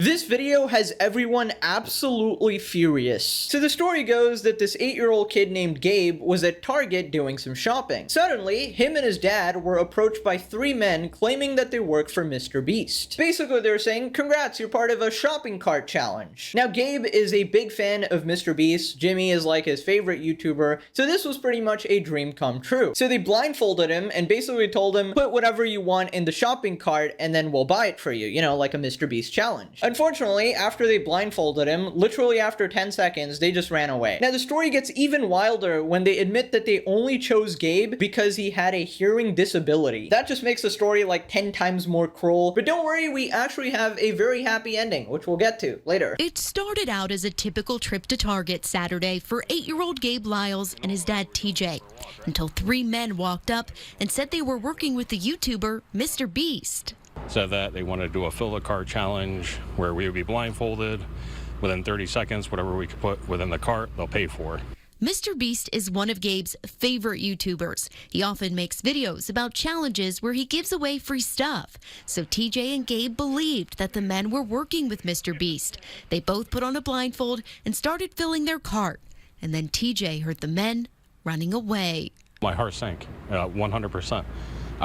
This video has everyone absolutely furious. So the story goes that this 8-year-old kid named Gabe was at Target doing some shopping. Suddenly, him and his dad were approached by 3 men claiming that they work for MrBeast. Basically, they were saying, "Congrats, you're part of a shopping cart challenge." Now, Gabe is a big fan of MrBeast. Jimmy is like his favorite YouTuber, so this was pretty much a dream come true. So they blindfolded him and basically told him, "Put whatever you want in the shopping cart and then we'll buy it for you," you know, like a MrBeast challenge. Unfortunately, after they blindfolded him, literally after 10 seconds, they just ran away. Now, the story gets even wilder when they admit that they only chose Gabe because he had a hearing disability. That just makes the story like 10 times more cruel. But don't worry, we actually have a very happy ending, which we'll get to later. It started out as a typical trip to Target Saturday for 8-year-old Gabe Lyles and his dad TJ, until 3 men walked up and said they were working with the YouTuber MrBeast. Said that they wanted to do a fill the cart challenge where we would be blindfolded. Within 30 seconds, whatever we could put within the cart, they'll pay for. MrBeast is one of Gabe's favorite YouTubers. He often makes videos about challenges where he gives away free stuff. So TJ and Gabe believed that the men were working with MrBeast. They both put on a blindfold and started filling their cart. And then TJ heard the men running away. My heart sank, 100%.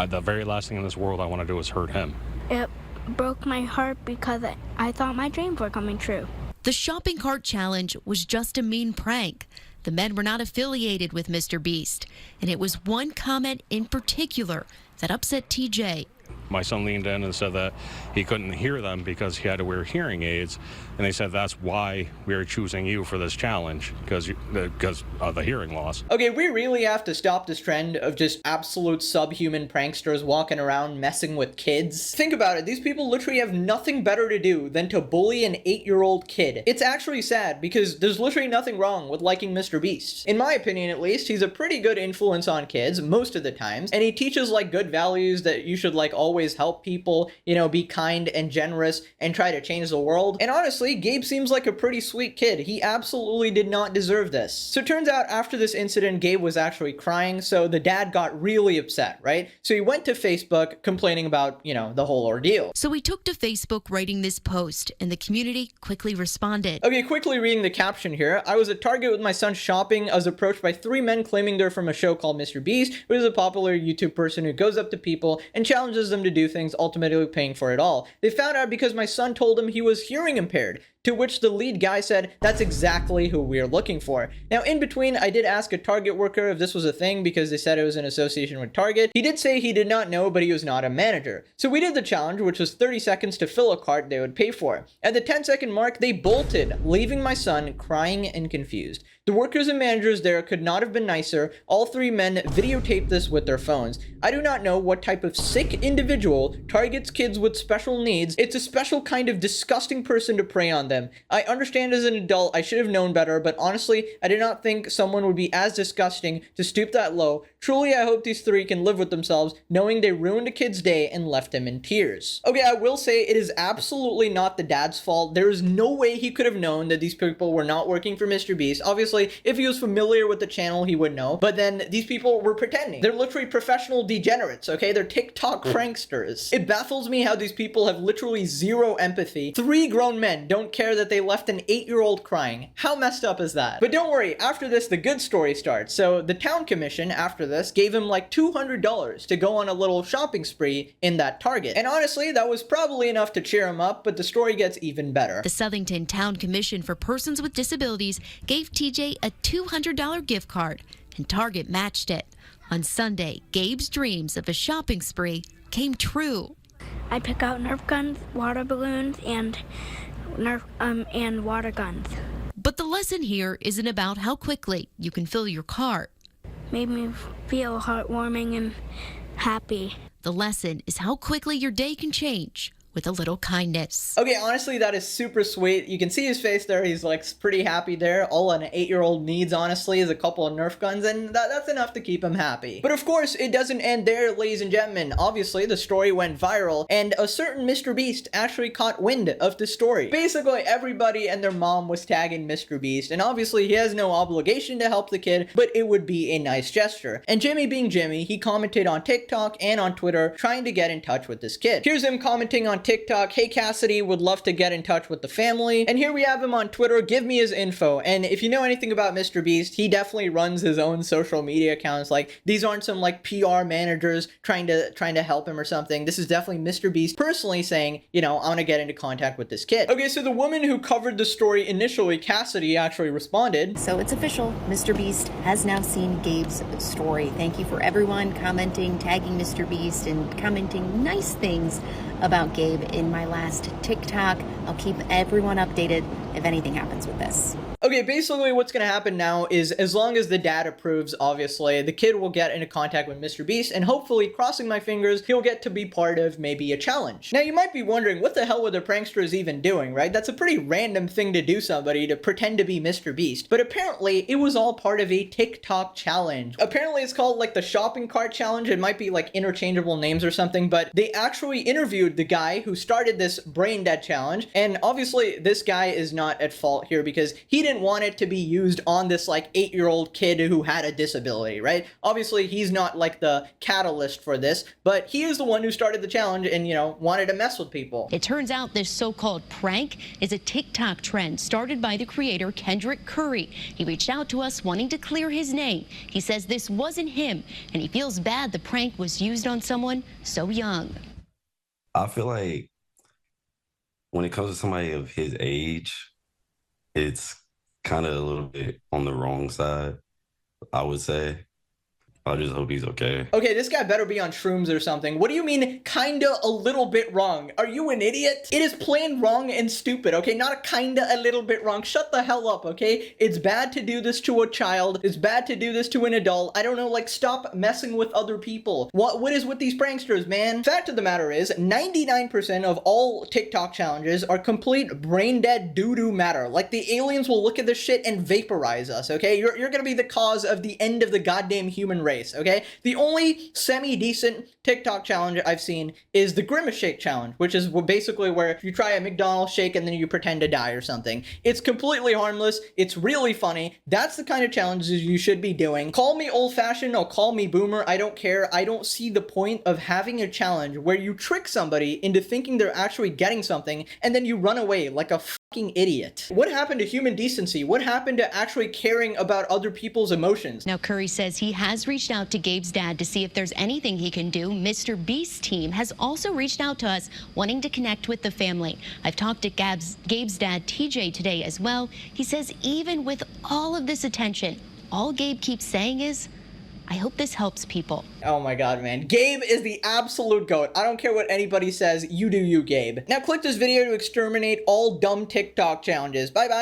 The very last thing in this world I want to do is hurt him. It broke my heart because I thought my dreams were coming true. The shopping cart challenge was just a mean prank. The men were not affiliated with MrBeast, and it was one comment in particular that upset TJ. My son leaned in and said that he couldn't hear them because he had to wear hearing aids, and they said that's why we are choosing you for this challenge, because of the hearing loss. Okay, we really have to stop this trend of just absolute subhuman pranksters walking around messing with kids. Think about it, these people literally have nothing better to do than to bully an 8-year-old kid. It's actually sad because there's literally nothing wrong with liking MrBeast. In my opinion, at least, he's a pretty good influence on kids most of the times, and he teaches like good values that you should like always help people, you know, be kind and generous and try to change the world. And honestly, Gabe seems like a pretty sweet kid. He absolutely did not deserve this. So it turns out after this incident, Gabe was actually crying, so the dad got really upset, right? So he went to Facebook complaining about, you know, the whole ordeal. So he took to Facebook writing this post, and the community quickly responded. Okay, quickly reading the caption here. "I was at Target with my son shopping. I was approached by 3 men claiming they're from a show called MrBeast, who is a popular YouTube person who goes up to people and challenges them to do things, ultimately paying for it all. They found out because my son told him he was hearing impaired, to which the lead guy said, that's exactly who we're looking for." Now, in between, I did ask a Target worker if this was a thing because they said it was in association with Target. He did say he did not know, but he was not a manager. So we did the challenge, which was 30 seconds to fill a cart they would pay for. At the 10-second mark, they bolted, leaving my son crying and confused. The workers and managers there could not have been nicer. All 3 men videotaped this with their phones. I do not know what type of sick individual targets kids with special needs. It's a special kind of disgusting person to prey on them. I understand as an adult I should have known better, but honestly, I did not think someone would be as disgusting to stoop that low. Truly, I hope these 3 can live with themselves, knowing they ruined a kid's day and left him in tears. Okay, I will say it is absolutely not the dad's fault. There is no way he could have known that these people were not working for MrBeast. Obviously, if he was familiar with the channel, he would know. But then these people were pretending. They're literally professional degenerates, okay? They're TikTok pranksters. It baffles me how these people have literally zero empathy. 3 grown men don't care that they left an 8-year-old crying. How messed up is that? But don't worry, after this, the good story starts. So the town commission, after this, gave him like $200 to go on a little shopping spree in that Target. And honestly, that was probably enough to cheer him up, but the story gets even better. The Southington Town Commission for Persons with Disabilities gave TJ a $200 gift card, and Target matched it. On Sunday, Gabe's dreams of a shopping spree came true. I pick out Nerf guns, water balloons, and water guns. But the lesson here isn't about how quickly you can fill your cart. Made me feel heartwarming and happy. The lesson is how quickly your day can change with a little kindness. Okay, honestly, that is super sweet. You can see his face there. He's like pretty happy there. All an 8-year-old needs, honestly, is a couple of Nerf guns, and that's enough to keep him happy. But of course, it doesn't end there, ladies and gentlemen. Obviously, the story went viral, and a certain MrBeast actually caught wind of the story. Basically, everybody and their mom was tagging MrBeast, and obviously, he has no obligation to help the kid, but it would be a nice gesture. And Jimmy being Jimmy, he commented on TikTok and on Twitter, trying to get in touch with this kid. Here's him commenting on TikTok, hey Cassidy, would love to get in touch with the family. And here we have him on Twitter, give me his info. And if you know anything about MrBeast, he definitely runs his own social media accounts. Like, these aren't some like PR managers trying to help him or something. This is definitely MrBeast personally saying, you know, I want to get into contact with this kid. Okay, so the woman who covered the story initially, Cassidy, actually responded. So it's official, MrBeast has now seen Gabe's story. Thank you for everyone commenting, tagging MrBeast, and commenting nice things about Gabe in my last TikTok. I'll keep everyone updated if anything happens with this. Okay, basically what's going to happen now is, as long as the dad approves, obviously, the kid will get into contact with MrBeast, and hopefully, crossing my fingers, he'll get to be part of maybe a challenge. Now, you might be wondering, what the hell were the pranksters even doing, right? That's a pretty random thing to do somebody, to pretend to be MrBeast. But apparently, it was all part of a TikTok challenge. Apparently, it's called, like, the shopping cart challenge. It might be, like, interchangeable names or something, but they actually interviewed the guy who started this brain dead challenge, and obviously, this guy is not at fault here because he didn't want it to be used on this like 8-year-old kid who had a disability, right? Obviously, he's not like the catalyst for this, but he is the one who started the challenge and, you know, wanted to mess with people. It turns out this so-called prank is a TikTok trend started by the creator Kendrick Curry. He reached out to us wanting to clear his name. He says this wasn't him, and he feels bad the prank was used on someone so young. I feel like when it comes to somebody of his age, it's kind of a little bit on the wrong side, I would say. I just hope he's okay. Okay, this guy better be on shrooms or something. What do you mean, kinda a little bit wrong? Are you an idiot? It is plain wrong and stupid, okay? Not a kinda a little bit wrong. Shut the hell up, okay? It's bad to do this to a child. It's bad to do this to an adult. I don't know, like, stop messing with other people. What is with these pranksters, man? Fact of the matter is, 99% of all TikTok challenges are complete brain-dead doo-doo matter. Like, the aliens will look at this shit and vaporize us, okay? You're gonna be the cause of the end of the goddamn human race. Okay, the only semi-decent TikTok challenge I've seen is the Grimace Shake challenge, which is basically where you try a McDonald's shake and then you pretend to die or something. It's completely harmless. It's really funny. That's the kind of challenges you should be doing. Call me old-fashioned or call me boomer. I don't care. I don't see the point of having a challenge where you trick somebody into thinking they're actually getting something and then you run away like a fucking idiot. What happened to human decency? What happened to actually caring about other people's emotions? Now, Curry says he has reached out to Gabe's dad to see if there's anything he can do. MrBeast's team has also reached out to us wanting to connect with the family. I've talked to Gabe's dad, TJ, today as well. He says even with all of this attention, all Gabe keeps saying is, I hope this helps people. Oh my god, man. Gabe is the absolute GOAT. I don't care what anybody says. You do you, Gabe. Now click this video to exterminate all dumb TikTok challenges. Bye-bye.